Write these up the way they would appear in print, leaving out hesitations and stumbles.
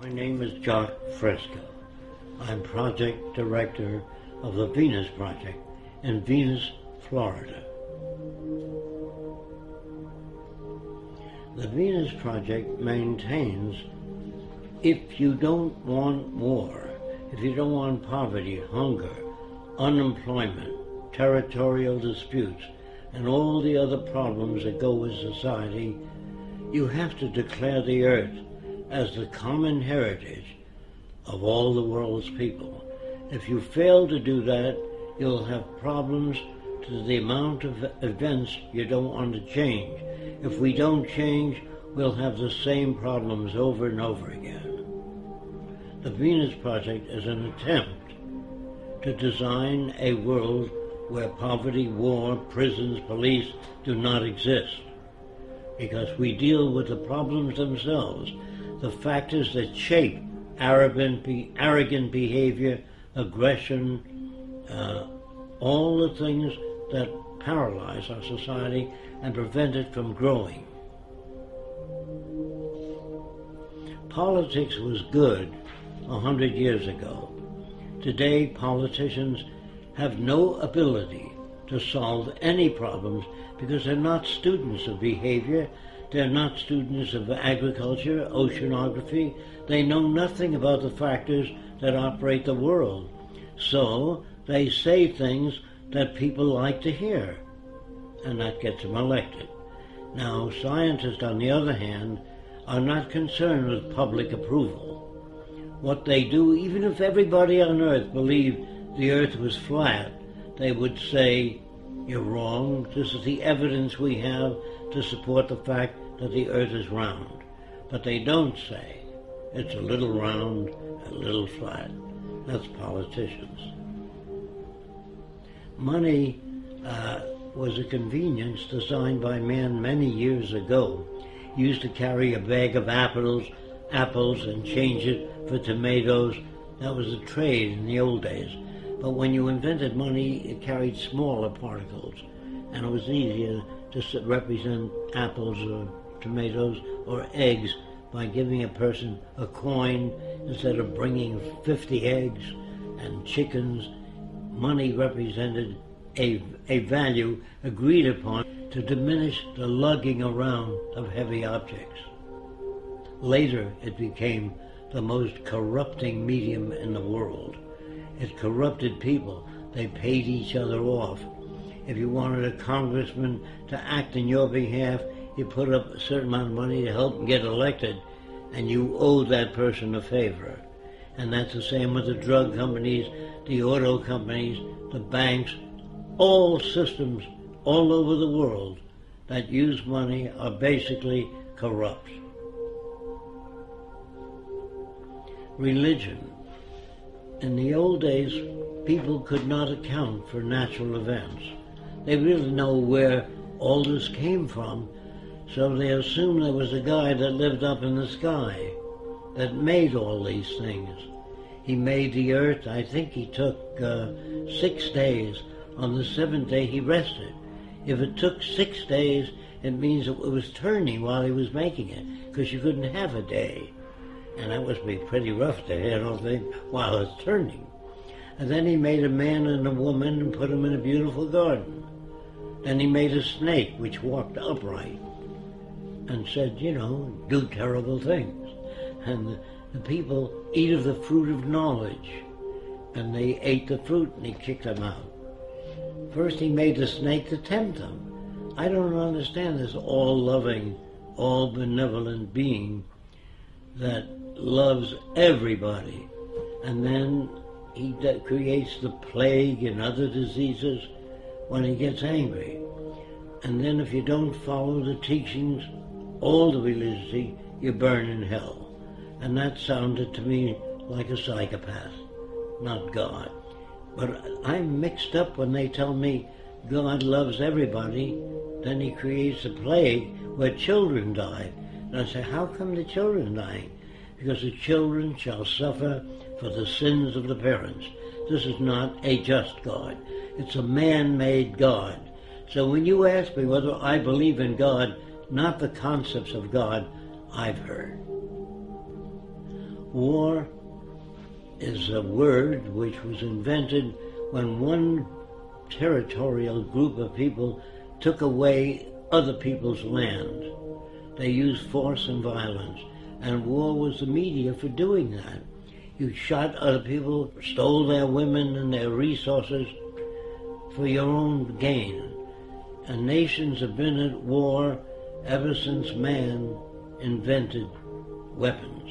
My name is Jacque Fresco. I'm project director of the Venus Project in Venus, Florida. The Venus Project maintains if you don't want war, if you don't want poverty, hunger, unemployment, territorial disputes, and all the other problems that go with society, you have to declare the earth as the common heritage of all the world's people. If you fail to do that, you'll have problems to the amount of events you don't want to change. If we don't change, we'll have the same problems over and over again. The Venus Project is an attempt to design a world where poverty, war, prisons, police do not exist, because we deal with the problems themselves, the factors that shape arrogant behavior, aggression, all the things that paralyze our society and prevent it from growing. Politics was good 100 years ago. Today, politicians have no ability to solve any problems because they're not students of behavior, they're not students of agriculture, oceanography. They know nothing about the factors that operate the world. So they say things that people like to hear, and that gets them elected. Now, scientists, on the other hand, are not concerned with public approval. What they do, even if everybody on Earth believed the Earth was flat, they would say, "You're wrong. This is the evidence we have to support the fact that the Earth is round." But they don't say, it's a little round, a little flat. That's politicians. Money was a convenience designed by man many years ago. He used to carry a bag of apples and change it for tomatoes. That was a trade in the old days. But when you invented money, it carried smaller particles, and it was easier to represent apples or tomatoes or eggs by giving a person a coin instead of bringing 50 eggs and chickens. Money represented a value agreed upon to diminish the lugging around of heavy objects. Later, it became the most corrupting medium in the world. It corrupted people. They paid each other off. If you wanted a congressman to act in your behalf, you put up a certain amount of money to help him get elected, and you owed that person a favor. And that's the same with the drug companies, the auto companies, the banks. All systems all over the world that use money are basically corrupt. Religion. In the old days, people could not account for natural events. They really know where all this came from, so they assumed there was a guy that lived up in the sky that made all these things. He made the earth. I think he took 6 days. On the 7th day, he rested. If it took 6 days, it means it was turning while he was making it, because you couldn't have a day. And that must be pretty rough to handle things while it's turning. And then he made a man and a woman and put them in a beautiful garden. Then he made a snake which walked upright and said, do terrible things. And the people eat of the fruit of knowledge. And they ate the fruit and he kicked them out. First he made the snake to tempt them. I don't understand this all-loving, all-benevolent being that loves everybody. And then he creates the plague and other diseases when he gets angry. And then if you don't follow the teachings, all the religiosity, you burn in hell. And that sounded to me like a psychopath, not God. But I'm mixed up when they tell me God loves everybody, then he creates a plague where children die. And I say, how come the children die? Because the children shall suffer for the sins of the parents. This is not a just God. It's a man-made God. So when you ask me whether I believe in God, not the concepts of God I've heard. War is a word which was invented when one territorial group of people took away other people's land. They used force and violence, and war was the media for doing that. You shot other people, stole their women and their resources for your own gain. And nations have been at war ever since man invented weapons.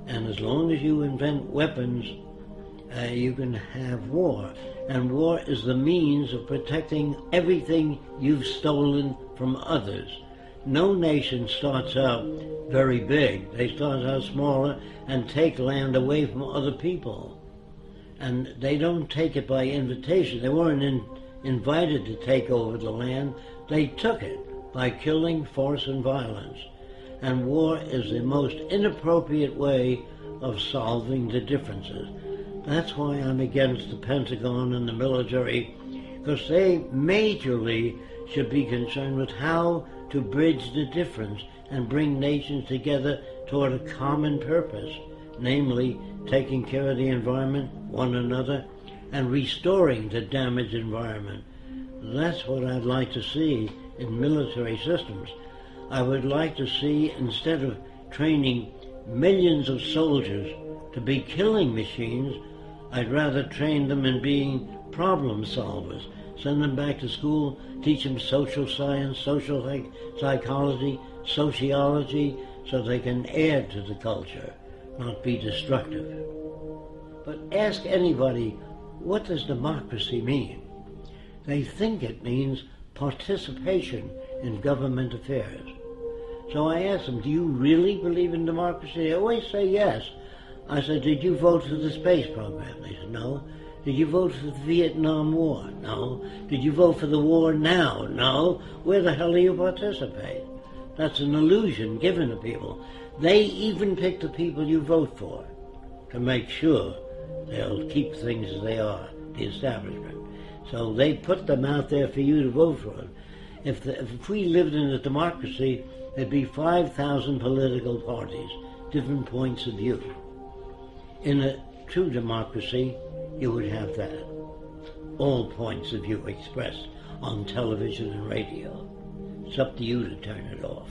And as long as you invent weapons, you can have war. And war is the means of protecting everything you've stolen from others. No nation starts out very big. They start out smaller and take land away from other people. And they don't take it by invitation. They weren't invited to take over the land. They took it by killing, force, and violence. And war is the most inappropriate way of solving the differences. That's why I'm against the Pentagon and the military, because they majorly should be concerned with how to bridge the difference and bring nations together toward a common purpose, namely taking care of the environment, one another, and restoring the damaged environment. That's what I'd like to see in military systems. I would like to see, instead of training millions of soldiers to be killing machines, I'd rather train them in being problem solvers. Send them back to school, teach them social science, social psychology, sociology, so they can add to the culture, not be destructive. But ask anybody, what does democracy mean? They think it means participation in government affairs. So I asked them, do you really believe in democracy? They always say yes. I said, did you vote for the space program? They said, no. Did you vote for the Vietnam War? No. Did you vote for the war now? No. Where the hell do you participate? That's an illusion given to people. They even pick the people you vote for to make sure they'll keep things as they are, the establishment. So they put them out there for you to vote for them. If we lived in a democracy, there'd be 5,000 political parties, different points of view. In a true democracy, you would have that. All points of view expressed on television and radio. It's up to you to turn it off.